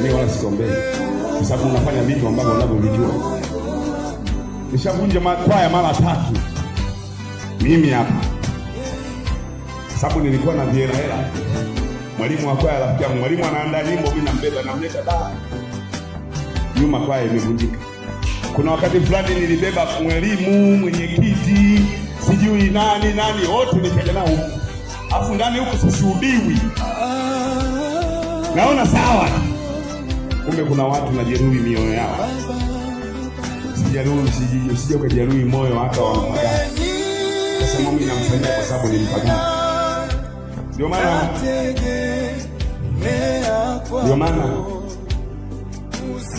sikukania wala sikombei, kwa sababu unafanya vitu ambavyo unavyovijua. Nishavunja kwaya mara 3 mimi hapa, sababu nilikuwa na hela. Mwalimu wa kwaya rafiki yangu, mwalimu anaandaa nyimbo, mimi nambeba namleta nyuma, kwaya imevunjika. Kuna wakati fulani nilibeba mwalimu, mwenyekiti, sijui nani wote nikaja nao huko, afu ndani huko sishuhudiwi, naona sawa, kumbe kuna watu najeruhi mioyo yao. Usije ukajeruhi moyo hata wa mpagani. Sasa mimi namfanyia kwa sababu ni mpagani. Ndio maana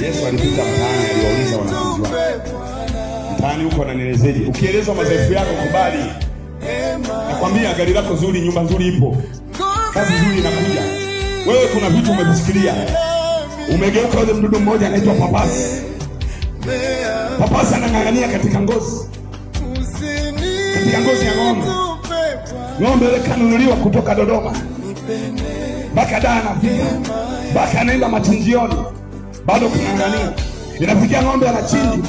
Yesu alipita mtaani, aliwauliza wanafunzi wake, mtaani huko ananielezeje? Ukielezwa madhaifu yako kubali. Nakwambia gari lako zuri, nyumba nzuri ipo, kazi nzuri inakuja. Wewe kuna vitu umevisikilia. Umegeuka yule mdudu mmoja anaitwa papasi. Papasi anang'ang'ania katika ngozi. Katika ngozi ya ng'ombe. Ng'ombe ile kanunuliwa kutoka Dodoma mpaka Dar anafika, mpaka anaenda machinjioni, bado kunang'ania. Inafikia ng'ombe anachinji,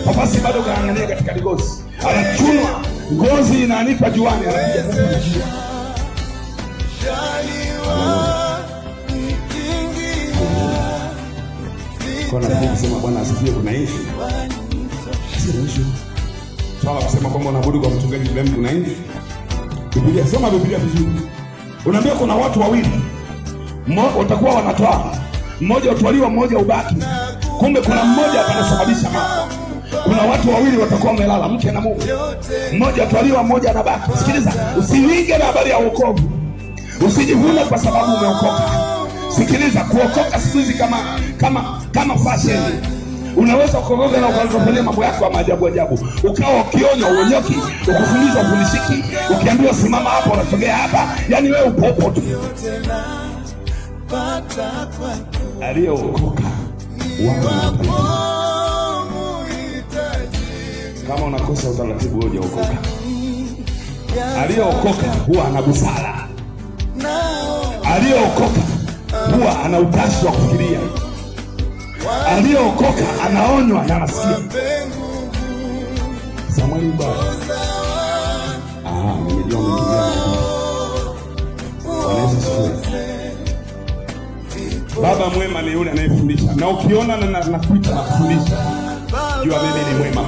papasi bado kanang'ania katika ngozi. Anachunwa, ngozi inaanikwa juani, anakuja sasa. Kwa nini kusema Bwana asifiwe? Kuna issue. Sio issue. Swala kusema kwamba unaabudu kwa mchungaji fulani kuna issue. Biblia, soma Biblia vizuri. Unaambia kuna watu wawili. Watakuwa wanatoa. Mmoja utwaliwa, mmoja ubaki. Kumbe kuna mmoja anasababisha mambo. Kuna watu wawili watakuwa wamelala, mke na mume. Mmoja utwaliwa, mmoja anabaki. Sikiliza, usiwinge na habari ya wokovu. Usijivune kwa sababu umeokoka. Sikiliza, kuokoka siku hizi kama fashion. Unaweza kuokoka na ukafanya mambo yako ya maajabu ajabu. Ukawa ukionywa uonyoki, ukifundishwa ufundishiki, ukiambiwa simama hapa unasogea hapa, yani wewe upopo tu. Aliyeokoka kama unakosa utaratibu wewe hujaokoka. Aliyeokoka huwa ana busara. Aliyeokoka huwa ana utashi wa kufikiria. Aliyeokoka anaonywa na anasikia. Samueli baba. Nimejua mkimbia. Baba mwema ni yule anayefundisha. Na ukiona nakuita na kufundisha, jua mimi ni mwema.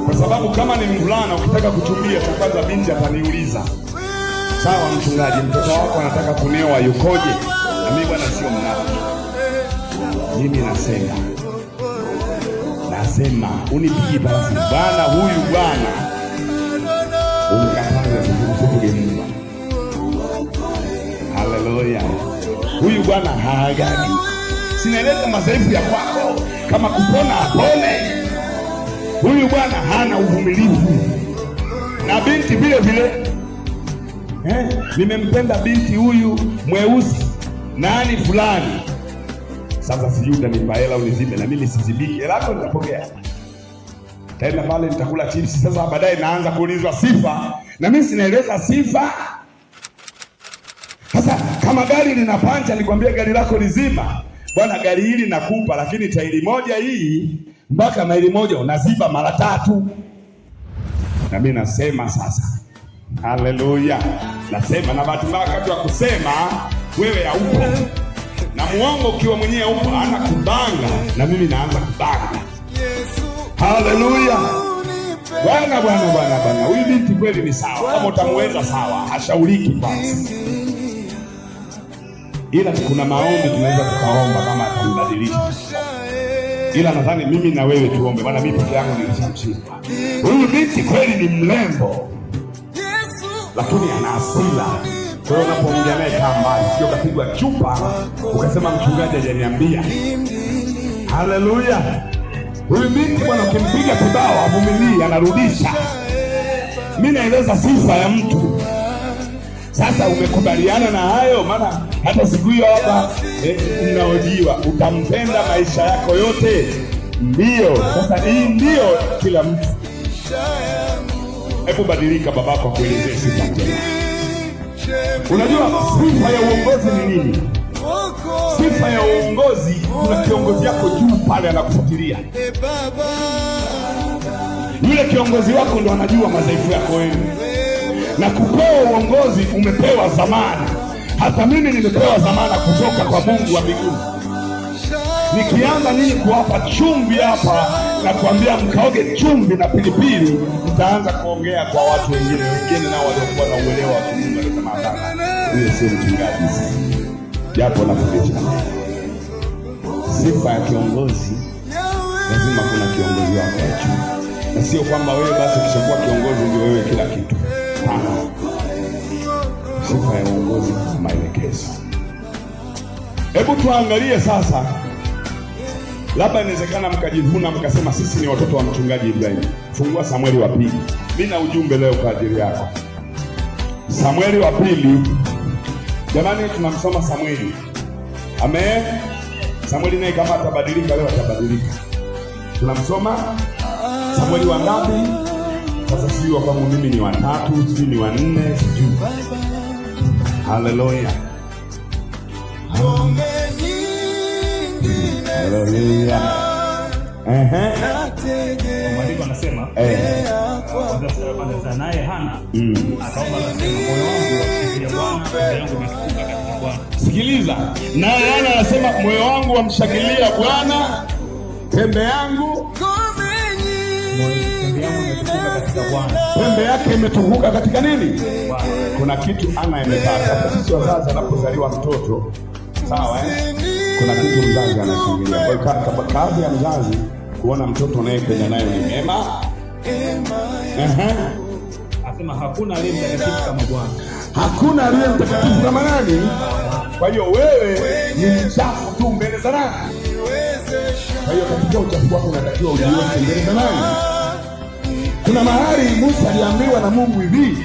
Kwa sababu kama ni mvulana ukitaka kuchumbia, cha kwanza binti ataniuliza, sawa mchungaji, mtoto wako anataka kuneoa yukoje? Na mimi bwana sio mnafiki. Mimi nasema unipigi basi bwana, huyu bwana umkapanga kumfuge Mungu. Haleluya. Huyu bwana haagagi. Sinaeleza madhaifu ya kwako, kama kupona apone. Huyu bwana hana uvumilivu. Na binti vile vile. Nimempenda binti huyu mweusi nani fulani. Sasa sijui utanipa hela unizibe, na mimi sizibiki. Hela yako nitapokea. Tena pale nitakula chips. Sasa baadaye naanza kuulizwa sifa, na mimi sinaeleza sifa. Sasa kama gari lina pancha, nikwambia gari lako lizima. Bwana, gari hili nakupa, lakini tairi moja hii mpaka maili moja unaziba mara 3. Na mimi nasema sasa, haleluya. Nasema na bahati mbaya wakati wa kusema wewe haupo. Na muongo ukiwa mwenyewe upo anakubanga, na mimi naanza kubanga. Haleluya. Bwana. Huyu binti kweli ni sawa. Kama utamweza sawa, hashauriki basi. Ila kuna maombi tunaweza tukaomba kama atambadilisha. Ila nadhani mimi na wewe tuombe, maana mimi peke yangu nilishamshinda. Huyu binti kweli ni mlembo, lakini ana asila. Kwa hiyo unapoongea naye kama mbali, sio kapigwa chupa ukasema mchungaji hajaniambia. Haleluya. Huyu binti bwana, ukimpiga kibao avumilie, anarudisha. Mimi naeleza sifa ya mtu. Sasa umekubaliana na hayo? Maana hata siku hiyo hapa mnaojiwa utampenda maisha yako yote. Ndio. Sasa hii ndio kila mtu. Hebu badilika babako kuelezea sifa njema. Unajua sifa ya uongozi ni nini? Sifa sifa ya uongozi, kuna kiongozi yako juu pale anakufuatilia. Yule kiongozi wako ndo anajua madhaifu yako wewe. Na kupewa uongozi umepewa zamana. Hata mimi nimepewa zamana kutoka kwa Mungu wa mbinguni. Nikianza nini kuwapa chumvi hapa na kuambia mkaoge chumvi na pilipili, nitaanza kuongea kwa watu wengine nao waliokuwa na uelewa wa Mungu. Anasema hapana, huyo sio mchungaji. Japo nafundisha sifa ya kiongozi, lazima kuna kiongozi wako wa juu, na sio kwamba wewe basi ukishakuwa kiongozi ndio wewe kila kitu. Sifa ya uongozi, maelekezo. Hebu tuangalie sasa. Labda inawezekana mkajivuna mkasema sisi ni watoto wa mchungaji Ibrahim. Fungua Samueli wa pili. Mimi na ujumbe leo kwa ajili yako. Samueli wa pili. Jamani, tunamsoma Samueli. Amen. Samueli naye kama atabadilika leo atabadilika. Tunamsoma Samueli wa ngapi? Sasa sijui kama mimi ni wa 3, sijui ni wa 4, sijui. Haleluya. Haleluya. Maandiko anasema naye Hana akaomba akasema, moyo wangu wamshangilia Bwana, pembe yangu imetukuka katika Bwana. Sikiliza, naye Hana anasema moyo wangu wamshangilia Bwana, pembe yangu imetukuka katika Bwana. Pembe yake imetukuka katika nini? Bwana. Kuna kitu Hana imepata. Hata sisi wazazi anapozaliwa mtoto, sawa kuna kitu mzazi anashangilia. Kwa kazi ya mzazi kuona mtoto anayependa nayo ni mema. Asema hakuna aliye mtakatifu kama Bwana. Hakuna aliye mtakatifu kama nani? Kwa hiyo wewe ni mchafu tu mbele za nani? Kwa hiyo katika uchafu wako unatakiwa ujiweke mbele za nani? Kuna mahali Musa aliambiwa na Mungu hivi,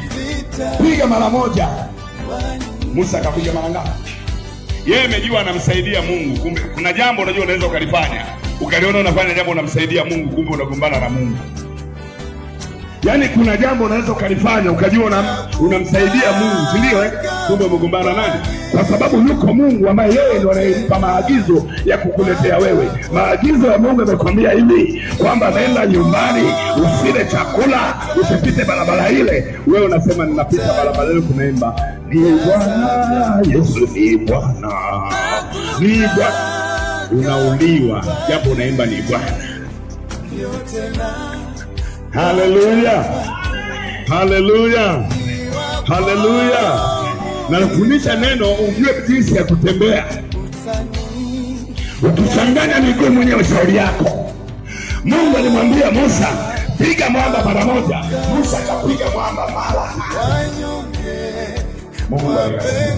piga mara moja. Musa akapiga mara ngapi? Yeye amejua anamsaidia Mungu, kumbe kuna jambo unajua unaweza ukalifanya. Ukaliona unafanya jambo unamsaidia Mungu, kumbe unagombana na Mungu. Yaani kuna jambo unaweza ukalifanya ukajua unamsaidia Mungu, si ndio kumbe umegombana nani? Kwa sababu yuko Mungu ambaye yeye ndiye anayempa maagizo ya kukuletea wewe. Maagizo ya Mungu yamekwambia hivi kwamba nenda nyumbani, usile chakula, usipite barabara ile. Wewe unasema ninapita barabara ile, kunaimba ni Bwana Yesu, ni Bwana, ni Bwana. Unauliwa japo unaimba ni Bwana. Haleluya, haleluya, haleluya. Na nafundisha neno ujue jinsi ya kutembea. Ukichanganya miguu mwenyewe shauri yako. Mungu alimwambia Musa, piga mwamba mara moja. Musa akapiga mwamba mara. Mungu alikasema.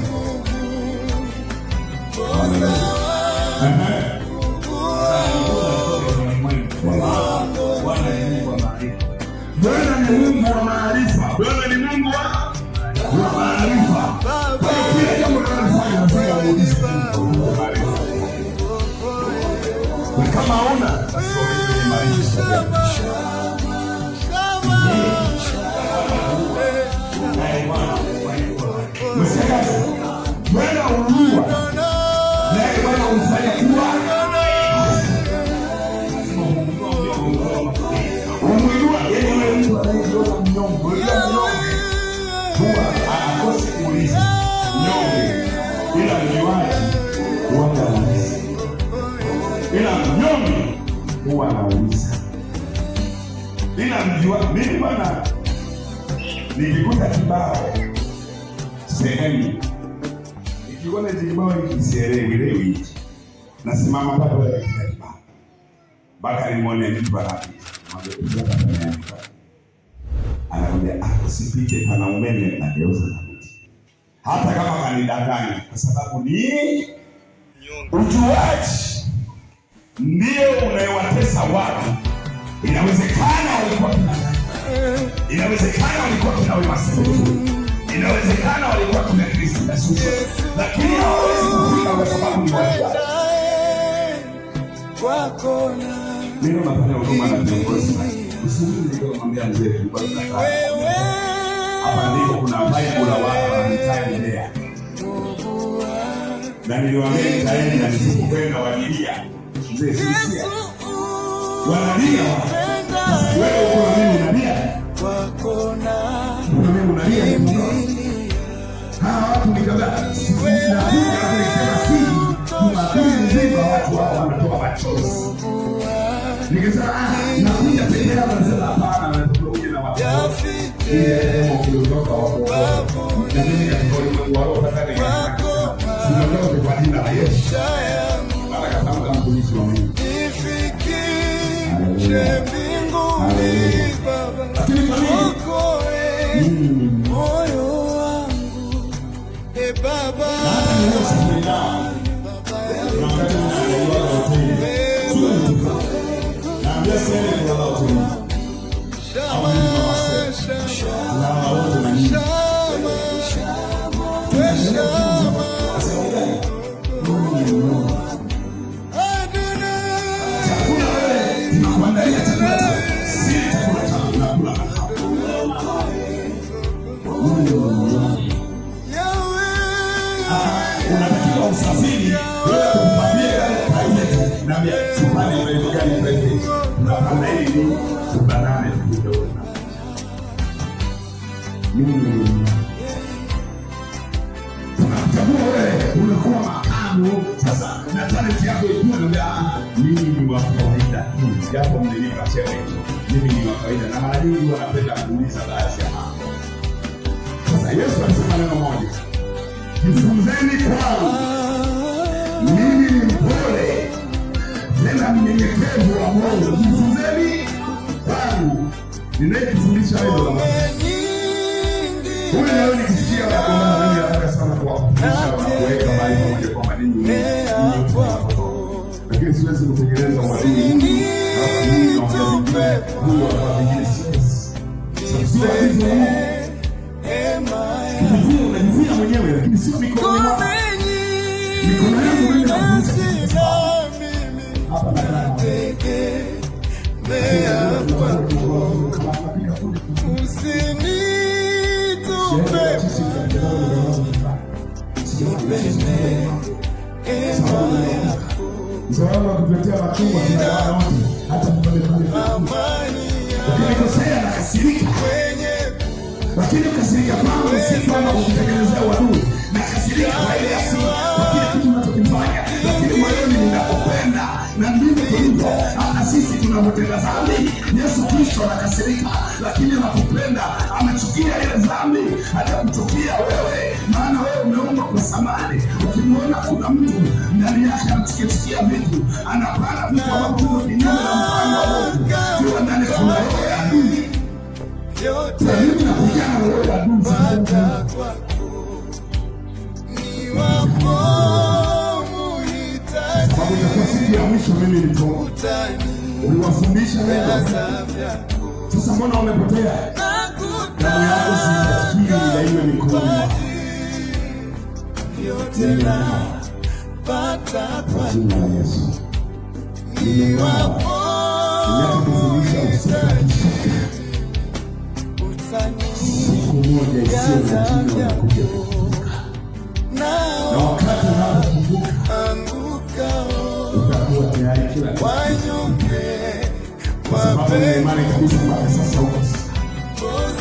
Bwana ni Mungu wa maarifa. Bwana ni Mungu wa maarifa. Kwa hiyo kila jambo unalofanya lazima uulize Mungu wa maarifa. Na kama huna basi maarifa. Msikaze. Bwana huua. Naye Bwana humfanya kuwa. Umwinua yeye mtu anayejiona mnyonge. Huwa anakosa kuuliza. Mnyonge ila mjuaji huwa anauliza. Ila mnyonge huwa anauliza. Ila mjua mimi bwana nikikuta kibao sehemu, ikiona kibao ikisielewi hichi, nasimama pale pale katika kibao mpaka nimwone mtu barapi anaambia usipite pana umeme, nageuza nakuti, hata kama kanidanganya, kwa sababu ni ujuaji ndio unayewatesa watu. Inawezekana walikuwa kina Wema Sepetu, inawezekana walikuwa kina Kristo Yesu, lakini hawawezi kufika kwa sababu ni wachache. Mimi nafanya huduma na viongozi. Usimulize ndio kumwambia mzee tulikuwa tunakaa. Hapa ndipo kuna Bible la watu wanahitaji lea. Na niliwaambia nitaenda na nisipokwenda wanilia. Mzee sisi. Wanalia. Wewe uko na mimi unalia? Mimi unalia ni hawa watu nikadha. Na nikasema si Jumapili nzima watu hao wanatoa machozi. Nikasema nakuja peke yangu nasema hapana na tunakuja na watu. Ukiondoka wako. Na mimi nikaona wao wataka Sinaondoka kwa jina la Yesu. Mara katamka mtumishi wa Mungu. Nifikishe mbinguni Baba. Okoe moyo wangu. Baba. Unatakiwa usafiri wewe kumpambia private na vya supani gani private na kuna hili kubanane kidogo. Tunachagua wewe unakuwa makamu sasa na talent yako ikiwa na mimi ni wa kawaida japo mlinipa cheo mimi ni wa kawaida na mara nyingi wanapenda kuuliza baadhi ya mambo. Sasa Yesu alisema neno moja, jifunzeni kwangu, mimi ni mpole tena mnyenyekevu wa moyo. Jifunzeni kwangu, ninayekufundisha wewe la huyu leo nikisikia kwamba mimi nataka sana kuwafundisha na kuweka mahali pamoja kwa madini lakini siwezi kutengeneza uadui huyu wengine siwezi. Sasa unajivunia mwenyewe lakini sio mikono yangu mimi nafundisha hapa na mzawama kutuletea machungwa tunayawana wote hata kupande lakini kosea na kasirika lakini kasirika kwangu si kwamba kutengenezea uadui na kasirika kwa ile asili kwa kile kitu unachokifanya lakini moyoni ninakupenda na ndivyo tulivyo hata sisi tunapotenda dhambi. Yesu Kristo anakasirika lakini anakupenda, amechukia ile dhambi, hajakuchukia wewe maana wewe umeumbwa kwa thamani. Ukimwona kuna mtu ndani yake anachukia vitu, anapanda vitu ambavyo ni kinyume na mpango wa Mungu, kwa ndani kuna roho ya adui. Na mimi nakujana roho ya adui sababu itakuwa siku ya mwisho mimi nitoa. Uliwafundisha neno. Sasa mbona umepotea? Damu yako sitakiri na iwe mikononi mwako. Kwa jina la Yesu. Ninakufundisha usipokishoka. Siku moja isiyo na jina unakuja kukumbuka. Na wakati unapokumbuka utakuwa tayari kila kitu. Kwa sababu na imani kabisa mpaka sasa